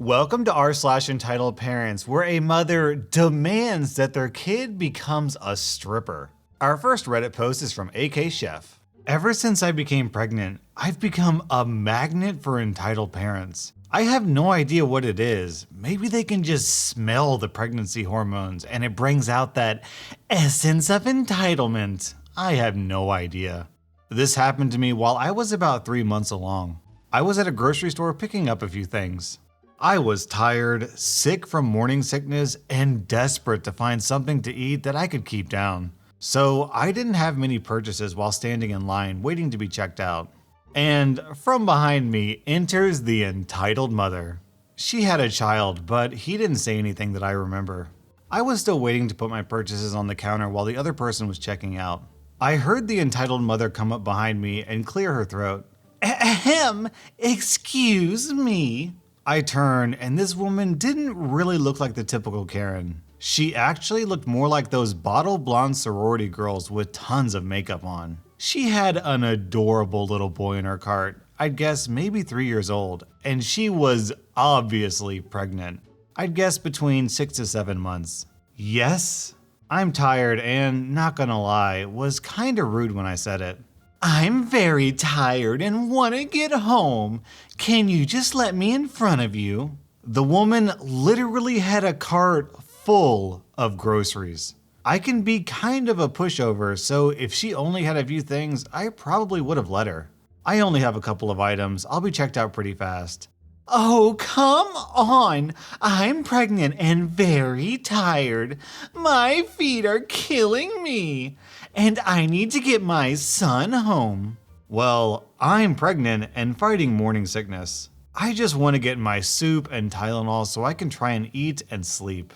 Welcome to r/slash Entitled Parents, where a mother demands that their kid becomes a stripper. Our first Reddit post is from AK Chef. Ever since I became pregnant, I've become a magnet for entitled parents. I have no idea what it is. Maybe they can just smell the pregnancy hormones and it brings out that essence of entitlement. I have no idea. This happened to me while I was about 3 months along. I was at a grocery store picking up a few things. I was tired, sick from morning sickness, and desperate to find something to eat that I could keep down. So I didn't have many purchases while standing in line waiting to be checked out. And from behind me enters the entitled mother. She had a child, but he didn't say anything that I remember. I was still waiting to put my purchases on the counter while the other person was checking out. I heard the entitled mother come up behind me and clear her throat. Ahem, excuse me. I turned, and this woman didn't really look like the typical Karen. She actually looked more like those bottle blonde sorority girls with tons of makeup on. She had an adorable little boy in her cart, I'd guess maybe 3 years old, and she was obviously pregnant. I'd guess between 6 to 7 months. Yes, I'm tired and, not gonna lie, was kinda rude when I said it. I'm very tired and wanna get home. Can you just let me in front of you? The woman literally had a cart full of groceries. I can be kind of a pushover, so if she only had a few things, I probably would have let her. I only have a couple of items. I'll be checked out pretty fast. Oh, come on. I'm pregnant and very tired. My feet are killing me. And I need to get my son home. Well, I'm pregnant and fighting morning sickness. I just want to get my soup and Tylenol so I can try and eat and sleep.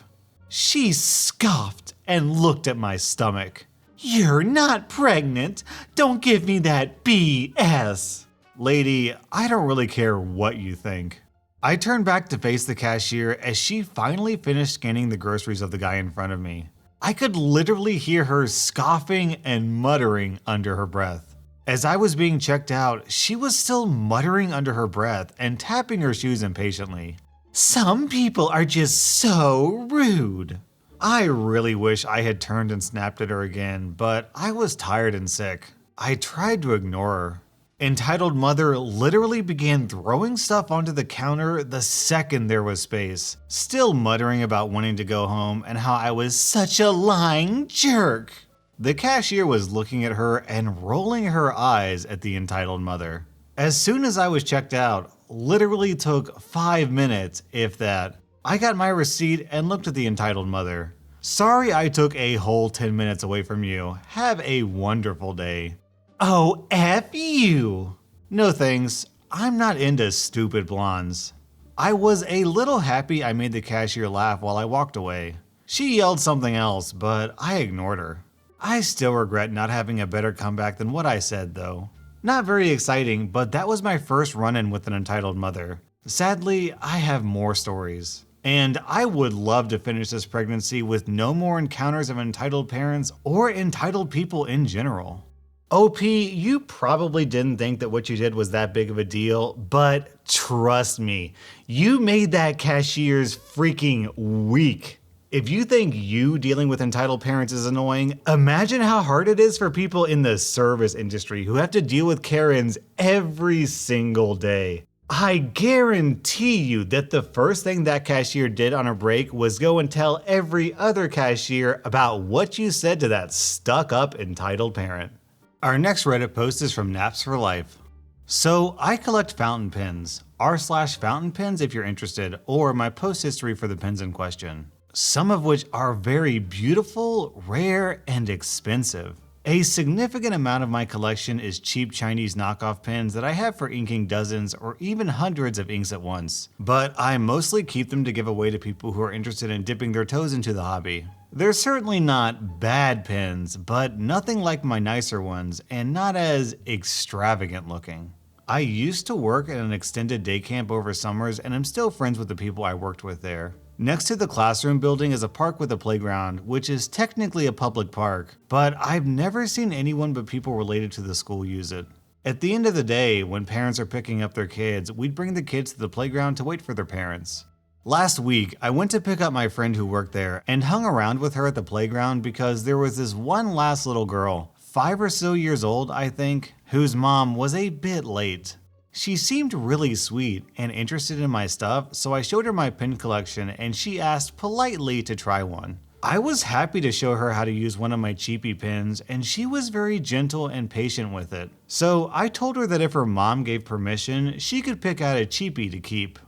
She scoffed and looked at my stomach. You're not pregnant. Don't give me that BS. Lady, I don't really care what you think. I turned back to face the cashier as she finally finished scanning the groceries of the guy in front of me. I could literally hear her scoffing and muttering under her breath. As I was being checked out, she was still muttering under her breath and tapping her shoes impatiently. Some people are just so rude. I really wish I had turned and snapped at her again, but I was tired and sick. I tried to ignore her. Entitled mother literally began throwing stuff onto the counter the second there was space, still muttering about wanting to go home and how I was such a lying jerk. The cashier was looking at her and rolling her eyes at the entitled mother. As soon as I was checked out, literally took 5 minutes, if that, I got my receipt and looked at the entitled mother. Sorry I took a whole 10 minutes away from you. Have a wonderful day. Oh, F you. No thanks, I'm not into stupid blondes. I was a little happy I made the cashier laugh while I walked away. She yelled something else, but I ignored her. I still regret not having a better comeback than what I said though. Not very exciting, but that was my first run-in with an entitled mother. Sadly, I have more stories. And I would love to finish this pregnancy with no more encounters of entitled parents or entitled people in general. OP, you probably didn't think that what you did was that big of a deal, but trust me, you made that cashier's freaking week. If you think you dealing with entitled parents is annoying, imagine how hard it is for people in the service industry who have to deal with Karens every single day. I guarantee you that the first thing that cashier did on her break was go and tell every other cashier about what you said to that stuck-up entitled parent. Our next Reddit post is from napsforlife. So I collect fountain pens, r/fountain pens if you're interested, or my post history for the pens in question. Some of which are very beautiful, rare, and expensive. A significant amount of my collection is cheap Chinese knockoff pens that I have for inking dozens or even hundreds of inks at once, but I mostly keep them to give away to people who are interested in dipping their toes into the hobby. They're certainly not bad pens, but nothing like my nicer ones and not as extravagant looking. I used to work at an extended day camp over summers and I'm still friends with the people I worked with there. Next to the classroom building is a park with a playground, which is technically a public park, but I've never seen anyone but people related to the school use it. At the end of the day, when parents are picking up their kids, we'd bring the kids to the playground to wait for their parents. Last week, I went to pick up my friend who worked there and hung around with her at the playground because there was this one last little girl, 5 or so years old, I think, whose mom was a bit late. She seemed really sweet and interested in my stuff, so I showed her my pin collection and she asked politely to try one. I was happy to show her how to use one of my cheapy pins, and she was very gentle and patient with it. So I told her that if her mom gave permission, she could pick out a cheapie to keep.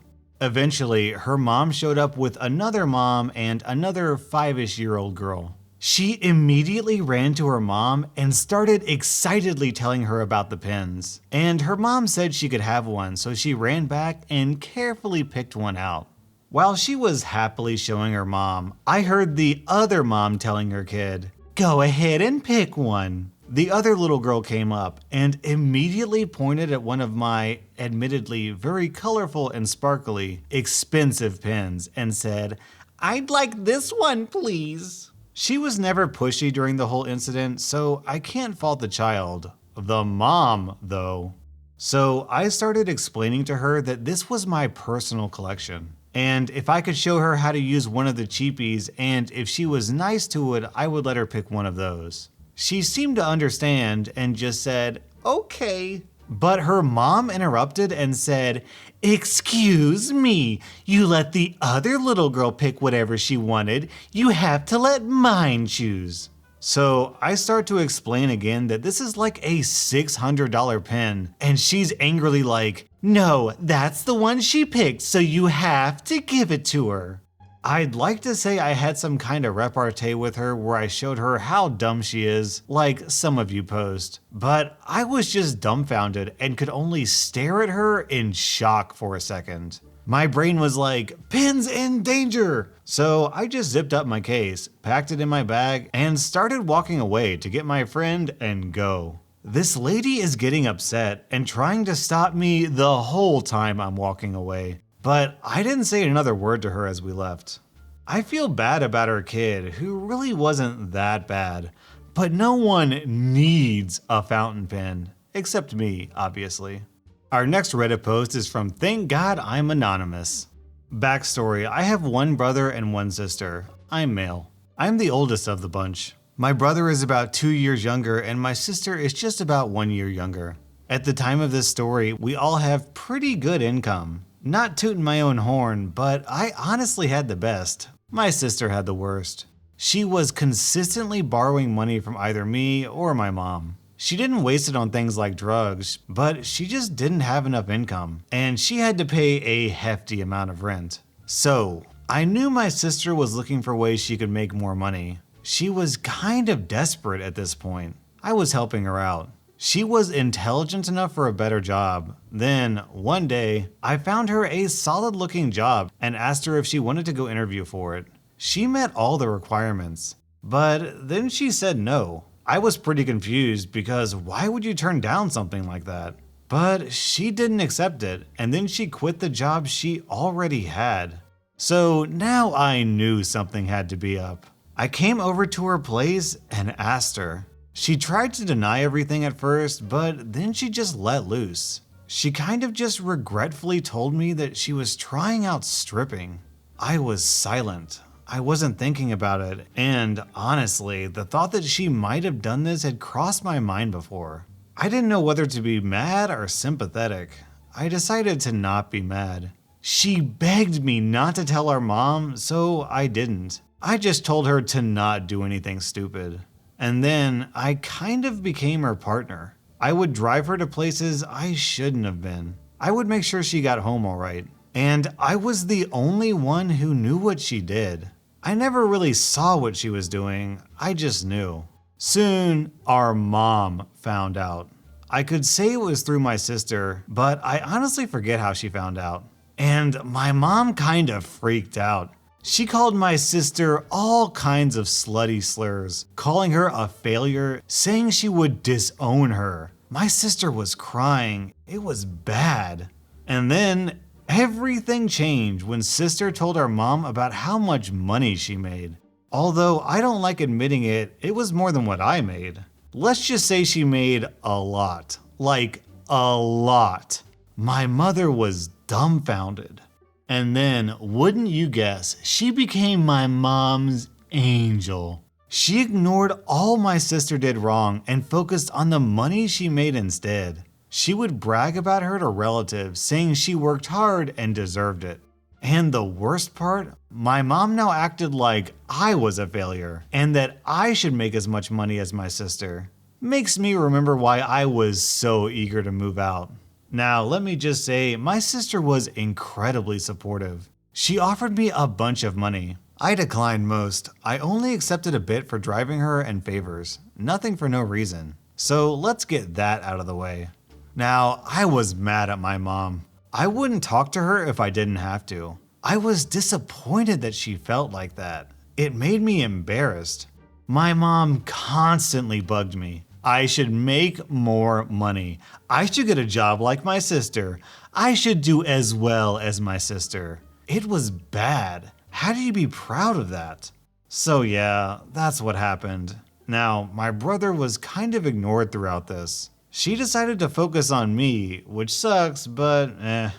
Eventually, her mom showed up with another mom and another 5-ish-year-old girl. She immediately ran to her mom and started excitedly telling her about the pins. And her mom said she could have one, so she ran back and carefully picked one out. While she was happily showing her mom, I heard the other mom telling her kid, "Go ahead and pick one." The other little girl came up and immediately pointed at one of my, admittedly very colorful and sparkly, expensive pins and said, "I'd like this one, please." She was never pushy during the whole incident, so I can't fault the child. The mom, though. So I started explaining to her that this was my personal collection. And if I could show her how to use one of the cheapies, and if she was nice to it, I would let her pick one of those. She seemed to understand and just said, "Okay." But her mom interrupted and said, "Excuse me, you let the other little girl pick whatever she wanted. You have to let mine choose." So I start to explain again that this is like a $600 pen, and she's angrily like, "No, that's the one she picked, so you have to give it to her." I'd like to say I had some kind of repartee with her where I showed her how dumb she is, like some of you post, but I was just dumbfounded and could only stare at her in shock for a second. My brain was like, "Pins in danger!" So I just zipped up my case, packed it in my bag, and started walking away to get my friend and go. This lady is getting upset and trying to stop me the whole time I'm walking away. But I didn't say another word to her as we left. I feel bad about her kid, who really wasn't that bad, but no one needs a fountain pen, except me, obviously. Our next Reddit post is from thankgodimanonymous. Backstory: I have one brother and one sister. I'm male. I'm the oldest of the bunch. My brother is about 2 years younger and my sister is just about 1 year younger. At the time of this story, we all have pretty good income. Not tooting my own horn, but I honestly had the best. My sister had the worst. She was consistently borrowing money from either me or my mom. She didn't waste it on things like drugs, but she just didn't have enough income, and she had to pay a hefty amount of rent. So, I knew my sister was looking for ways she could make more money. She was kind of desperate at this point. I was helping her out. She was intelligent enough for a better job. Then, one day, I found her a solid-looking job and asked her if she wanted to go interview for it. She met all the requirements, but then she said no. I was pretty confused because why would you turn down something like that? But she didn't accept it, and then she quit the job she already had. So now I knew something had to be up. I came over to her place and asked her. She tried to deny everything at first, but then she just let loose. She kind of just regretfully told me that she was trying out stripping. I was silent. I wasn't thinking about it, and honestly, the thought that she might have done this had crossed my mind before. I didn't know whether to be mad or sympathetic. I decided to not be mad. She begged me not to tell our mom, so I didn't. I just told her to not do anything stupid. And then I kind of became her partner. I would drive her to places I shouldn't have been. I would make sure she got home all right. And I was the only one who knew what she did. I never really saw what she was doing, I just knew. Soon, our mom found out. I could say it was through my sister, but I honestly forget how she found out. And my mom kind of freaked out. She called my sister all kinds of slutty slurs, calling her a failure, saying she would disown her. My sister was crying. It was bad. And then everything changed when sister told our mom about how much money she made. Although I don't like admitting it, it was more than what I made. Let's just say she made a lot. Like, a lot. My mother was dumbfounded. And then, wouldn't you guess, she became my mom's angel. She ignored all my sister did wrong and focused on the money she made instead. She would brag about her to relatives, saying she worked hard and deserved it. And the worst part, my mom now acted like I was a failure and that I should make as much money as my sister. Makes me remember why I was so eager to move out. Now, let me just say, my sister was incredibly supportive. She offered me a bunch of money. I declined most. I only accepted a bit for driving her and favors, nothing for no reason. So let's get that out of the way. Now, I was mad at my mom. I wouldn't talk to her if I didn't have to. I was disappointed that she felt like that. It made me embarrassed. My mom constantly bugged me. I should make more money. I should get a job like my sister. I should do as well as my sister. It was bad. How do you be proud of that? So yeah, that's what happened. Now, my brother was kind of ignored throughout this. She decided to focus on me, which sucks, but eh.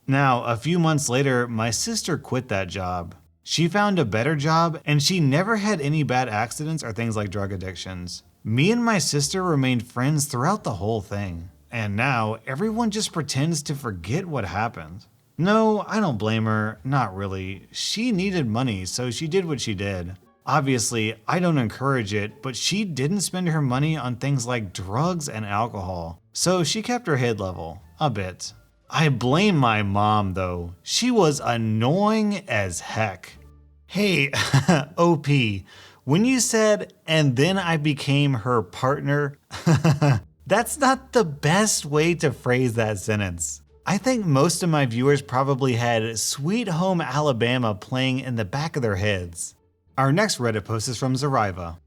Now, a few months later, my sister quit that job. She found a better job, and she never had any bad accidents or things like drug addictions. Me and my sister remained friends throughout the whole thing. And now, everyone just pretends to forget what happened. No, I don't blame her, not really. She needed money, so she did what she did. Obviously, I don't encourage it, but she didn't spend her money on things like drugs and alcohol, so she kept her head level, a bit. I blame my mom though. She was annoying as heck. Hey, OP, when you said, and then I became her partner, that's not the best way to phrase that sentence. I think most of my viewers probably had Sweet Home Alabama playing in the back of their heads. Our next Reddit post is from Zariva.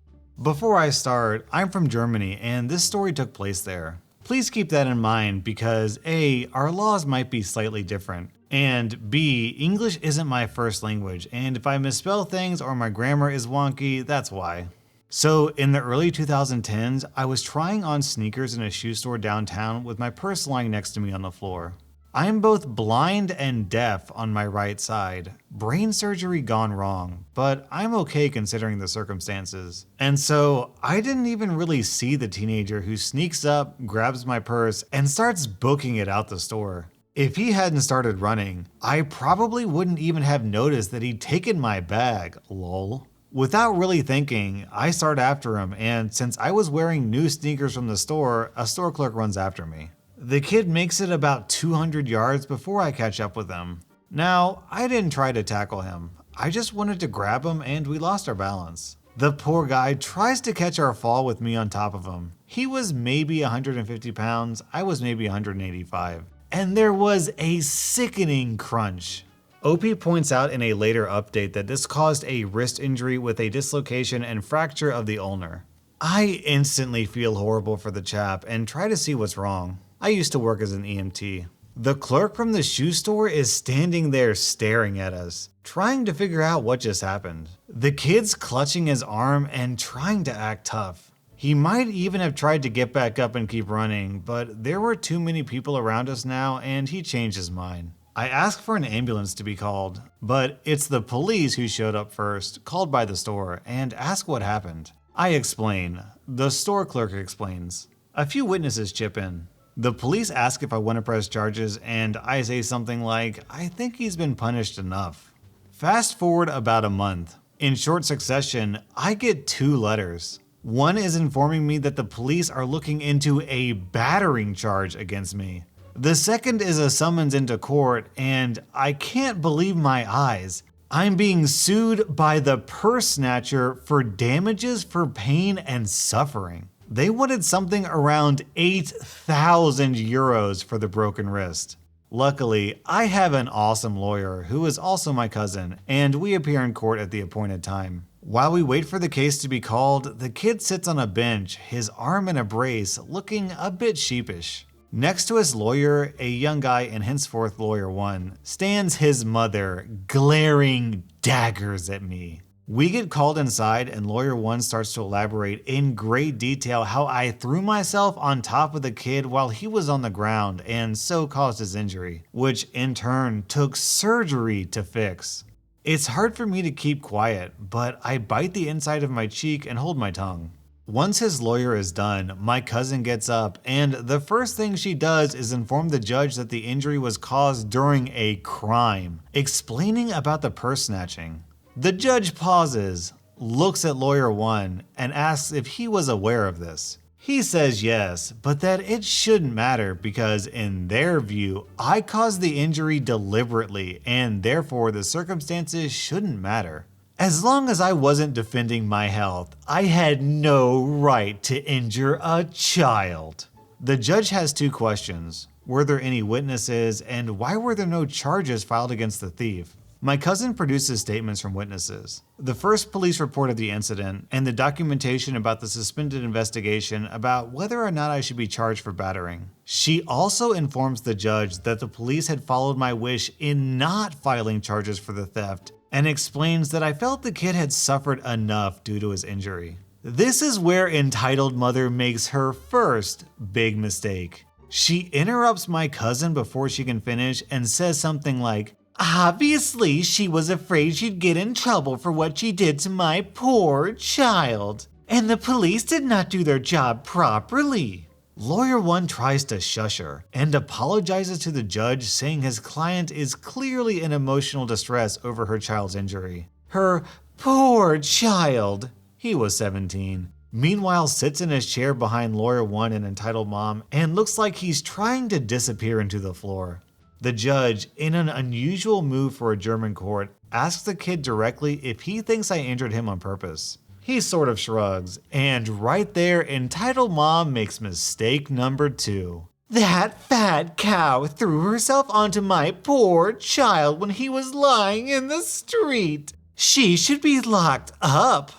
Before I start, I'm from Germany and this story took place there. Please keep that in mind because A, our laws might be slightly different, and B, English isn't my first language, and if I misspell things or my grammar is wonky, that's why. So in the early 2010s, I was trying on sneakers in a shoe store downtown with my purse lying next to me on the floor. I am both blind and deaf on my right side. Brain surgery gone wrong, but I'm okay considering the circumstances. And so I didn't even really see the teenager who sneaks up, grabs my purse, and starts booking it out the store. If he hadn't started running, I probably wouldn't even have noticed that he'd taken my bag, lol. Without really thinking, I start after him, and since I was wearing new sneakers from the store, a store clerk runs after me. The kid makes it about 200 yards before I catch up with him. Now, I didn't try to tackle him. I just wanted to grab him and we lost our balance. The poor guy tries to catch our fall with me on top of him. He was maybe 150 pounds, I was maybe 185. And there was a sickening crunch. OP points out in a later update that this caused a wrist injury with a dislocation and fracture of the ulnar. I instantly feel horrible for the chap and try to see what's wrong. I used to work as an EMT. The clerk from the shoe store is standing there staring at us, trying to figure out what just happened. The kid's clutching his arm and trying to act tough. He might even have tried to get back up and keep running, but there were too many people around us now and he changed his mind. I asked for an ambulance to be called, but it's the police who showed up first, called by the store, and asked what happened. I explain. The store clerk explains. A few witnesses chip in. The police ask if I want to press charges, and I say something like, I think he's been punished enough. Fast forward about a month. In short succession, I get 2 letters. One is informing me that the police are looking into a battering charge against me. The second is a summons into court, and I can't believe my eyes. I'm being sued by the purse snatcher for damages for pain and suffering. They wanted something around 8,000 euros for the broken wrist. Luckily, I have an awesome lawyer who is also my cousin, and we appear in court at the appointed time. While we wait for the case to be called, the kid sits on a bench, his arm in a brace, looking a bit sheepish. Next to his lawyer, a young guy and henceforth lawyer 1, stands his mother, glaring daggers at me. We get called inside and lawyer 1 starts to elaborate in great detail how I threw myself on top of the kid while he was on the ground and so caused his injury, which in turn took surgery to fix. It's hard for me to keep quiet, but I bite the inside of my cheek and hold my tongue. Once his lawyer is done, my cousin gets up and the first thing she does is inform the judge that the injury was caused during a crime, explaining about the purse snatching. The judge pauses, looks at lawyer 1, and asks if he was aware of this. He says yes, but that it shouldn't matter because in their view, I caused the injury deliberately and therefore the circumstances shouldn't matter. As long as I wasn't defending my health, I had no right to injure a child. The judge has 2 questions. Were there any witnesses and why were there no charges filed against the thief? My cousin produces statements from witnesses. The first police report of the incident and the documentation about the suspended investigation about whether or not I should be charged for battering. She also informs the judge that the police had followed my wish in not filing charges for the theft and explains that I felt the kid had suffered enough due to his injury. This is where entitled mother makes her first big mistake. She interrupts my cousin before she can finish and says something like, "Obviously, she was afraid she'd get in trouble for what she did to my poor child, and the police did not do their job properly." Lawyer 1 tries to shush her and apologizes to the judge, saying his client is clearly in emotional distress over her child's injury. Her poor child, he was 17, meanwhile sits in his chair behind lawyer 1 and entitled mom and looks like he's trying to disappear into the floor. The judge, in an unusual move for a German court, asks the kid directly if he thinks I injured him on purpose. He sort of shrugs, and right there, entitled mom makes mistake number 2. "That fat cow threw herself onto my poor child when he was lying in the street. She should be locked up."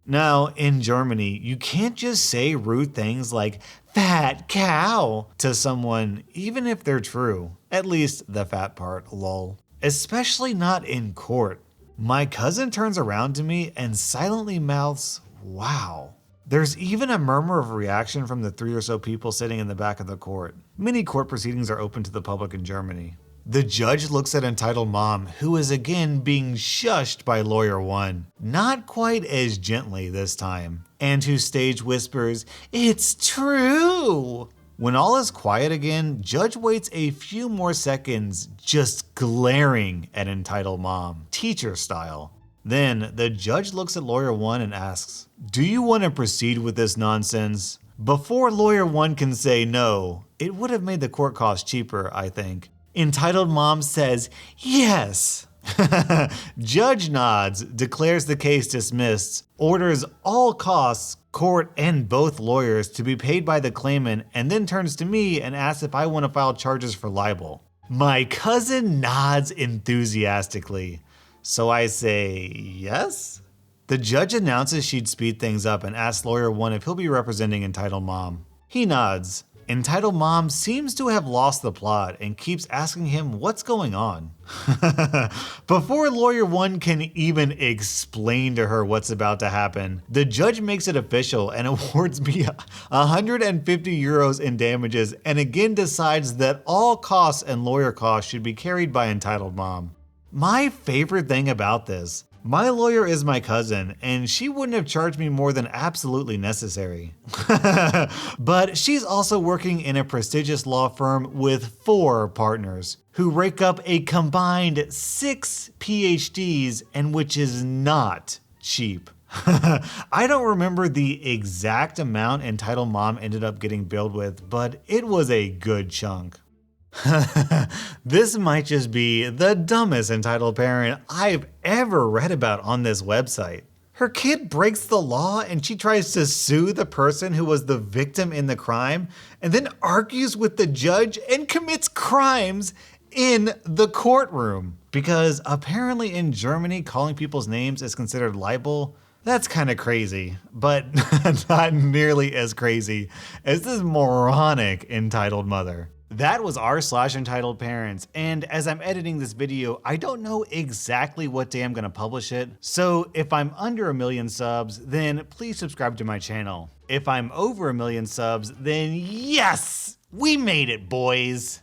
Now, in Germany, you can't just say rude things like "fat cow" to someone, even if they're true. At least the fat part, lol. Especially not in court. My cousin turns around to me and silently mouths, "Wow." There's even a murmur of reaction from the 3 or so people sitting in the back of the court. Many court proceedings are open to the public in Germany. The judge looks at entitled mom, who is again being shushed by lawyer 1, not quite as gently this time, and who stage whispers, "It's true." When all is quiet again, judge waits a few more seconds, just glaring at entitled mom, teacher style. Then the judge looks at lawyer 1 and asks, "Do you want to proceed with this nonsense?" Before lawyer 1 can say no, it would have made the court cost cheaper, I think. Entitled mom says, "Yes." Judge nods, declares the case dismissed, orders all costs, court and both lawyers, to be paid by the claimant, and then turns to me and asks if I want to file charges for libel. My cousin nods enthusiastically, so I say yes. The judge announces she'd speed things up and asks lawyer 1 if he'll be representing entitled mom. He nods. Entitled mom seems to have lost the plot and keeps asking him what's going on. Before lawyer 1 can even explain to her what's about to happen, the judge makes it official and awards me 150 euros in damages and again decides that all costs and lawyer costs should be carried by entitled mom. My favorite thing about this, my lawyer is my cousin, and she wouldn't have charged me more than absolutely necessary. But she's also working in a prestigious law firm with 4 partners, who rake up a combined 6 PhDs, and which is not cheap. I don't remember the exact amount entitled mom ended up getting billed with, but it was a good chunk. This might just be the dumbest entitled parent I've ever read about on this website. Her kid breaks the law and she tries to sue the person who was the victim in the crime and then argues with the judge and commits crimes in the courtroom. Because apparently in Germany, calling people's names is considered libel. That's kind of crazy, but not nearly as crazy as this moronic entitled mother. That was r/Entitled Parents, and as I'm editing this video, I don't know exactly what day I'm gonna publish it, so if I'm under 1 million subs, then please subscribe to my channel. If I'm over 1 million subs, then yes! We made it, boys!